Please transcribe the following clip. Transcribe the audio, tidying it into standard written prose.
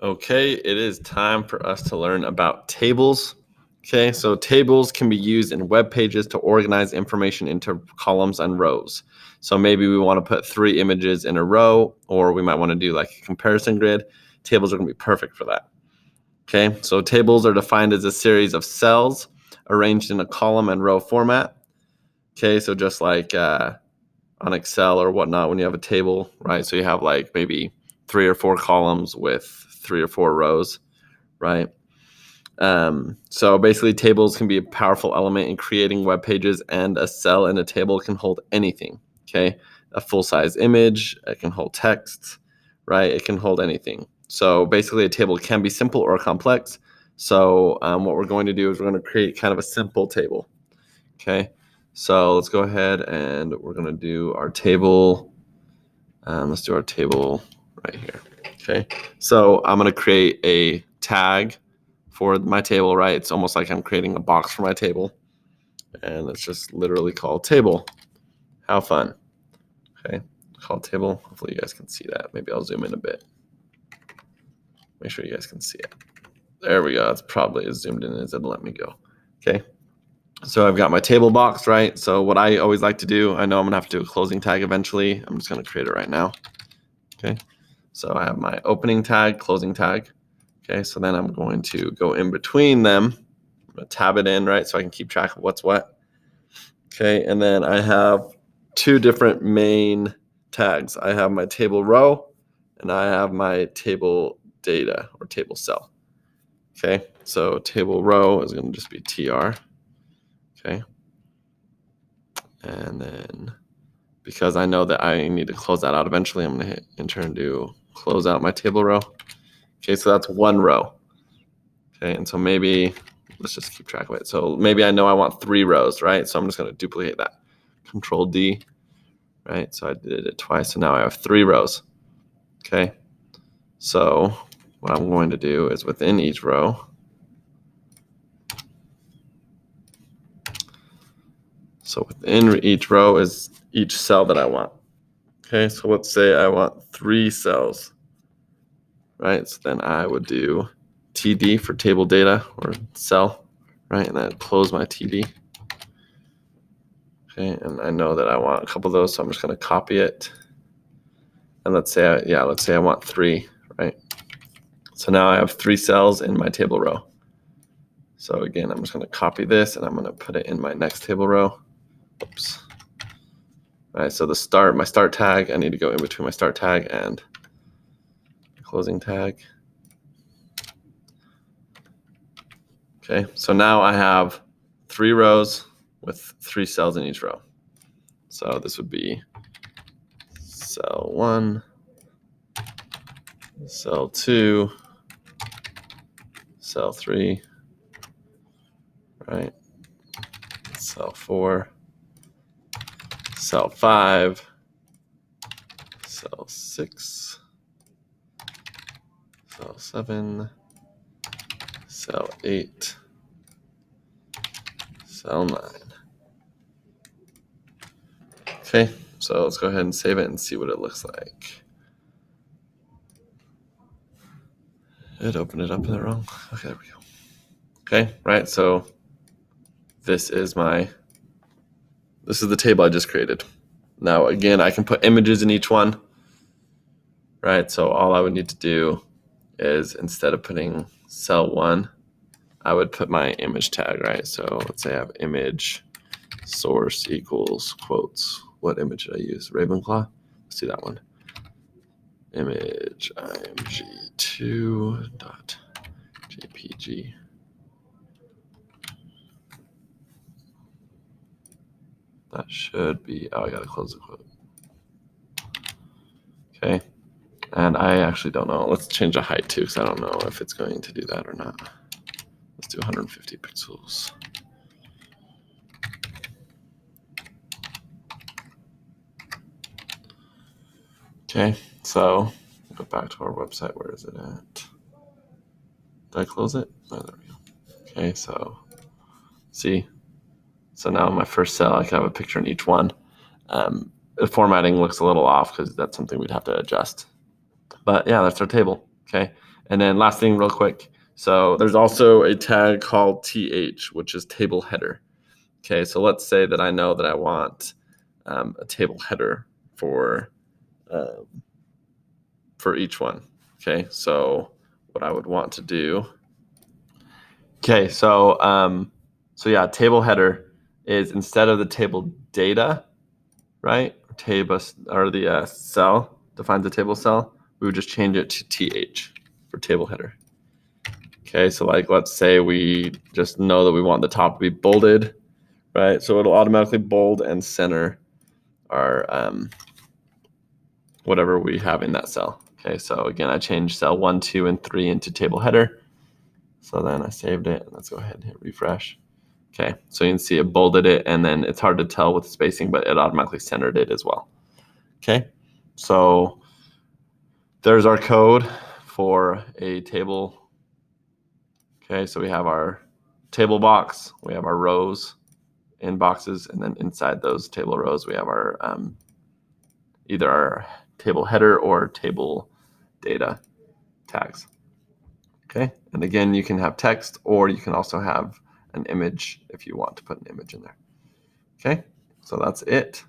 Okay, it is time for us to learn about tables. Okay, so tables can be used in web pages to organize information into columns and rows. So maybe we want to put 3 images in a row, or we might want to do like a comparison grid. Tables are going to be perfect for that. Okay, so tables are defined as a series of cells arranged in a column and row format. Okay, so just like on Excel or whatnot, when you have a table, right? So you have like maybe 3 or 4 columns with 3 or 4 rows, right? So basically, tables can be a powerful element in creating web pages, and a cell in a table can hold anything. Okay, a full-size image, it can hold text, right? It can hold anything. So basically, a table can be simple or complex. So what we're going to do is we're going to create kind of a simple table. Okay, so let's go ahead and we're going to do our table. Let's do our table right here. Okay, so I'm going to create a tag for my table, right? It's almost like I'm creating a box for my table. And it's just literally called table. How fun. Okay, called table. Hopefully you guys can see that. Maybe I'll zoom in a bit. Make sure you guys can see it. There we go. It's probably as zoomed in as it'll let me go. Okay. So I've got my table box, right? So what I always like to do, I know I'm gonna have to do a closing tag eventually. I'm just gonna create it right now. Okay. So I have my opening tag, closing tag. Okay. So then I'm going to go in between them. I'm gonna tab it in, right? So I can keep track of what's what. Okay. And then I have 2 different main tags. I have my table row and I have my table data or table cell. Okay. So table row is going to just be TR. Okay. And then because I know that I need to close that out eventually, I'm going to hit enter and do close out my table row. Okay, so that's 1 row. Okay, and so maybe let's just keep track of it. So maybe I know I want 3 rows, right? So I'm just going to duplicate that. Control D, right? So I did it twice, so now I have 3 rows. Okay, so what I'm going to do is within each row, so within each row is each cell that I want. Okay, so let's say I want 3 cells, right? So then I would do TD for table data or cell, right? And then close my TD. Okay, and I know that I want a couple of those, so I'm just going to copy it. And let's say I want 3, right? So now I have 3 cells in my table row. So again, I'm just going to copy this and I'm going to put it in my next table row. Oops. All right, so my start tag, I need to go in between my start tag and closing tag. Okay, so now I have 3 rows with 3 cells in each row. So this would be cell 1, cell 2, cell 3, right? Cell 4, cell 5, cell 6, cell 7, cell 8, cell 9. Okay, so let's go ahead and save it and see what it looks like. It opened it up in the wrong. Okay, there we go. Okay, right, so this is the table I just created. Now again, I can put images in each one, right? So all I would need to do is instead of putting cell 1, I would put my image tag, right? So let's say I have image source equals quotes. What image did I use? Ravenclaw? Let's do that one. Image img2.jpg. That should be, I gotta close the quote. Okay, and I actually don't know. Let's change the height too, because I don't know if it's going to do that or not. Let's do 150 pixels. Okay, so go back to our website. Where is it at? Did I close it? Oh, there we go. Okay, so see, so now my first cell, I can have a picture in each one. The formatting looks a little off because that's something we'd have to adjust. But yeah, that's our table. Okay, And then last thing real quick. So there's also a tag called TH, which is table header. Okay, so let's say that I know that I want a table header for each one. Okay, so what I would want to do. Okay, so yeah, table header is instead of the table data, right? Table or the cell defines the table cell. We would just change it to TH for table header. Okay, so like let's say we just know that we want the top to be bolded, right? So it'll automatically bold and center our whatever we have in that cell. Okay, so again, I changed cell 1, 2, and 3 into table header. So then I saved it. Let's go ahead and hit refresh. Okay, so you can see it bolded it, and then it's hard to tell with the spacing, but it automatically centered it as well. Okay, so there's our code for a table. Okay, so we have our table box, we have our rows in boxes, and then inside those table rows, we have our either our table header or table data tags. Okay, and again, you can have text, or you can also have an image if you want to put an image in there. Okay, so that's it.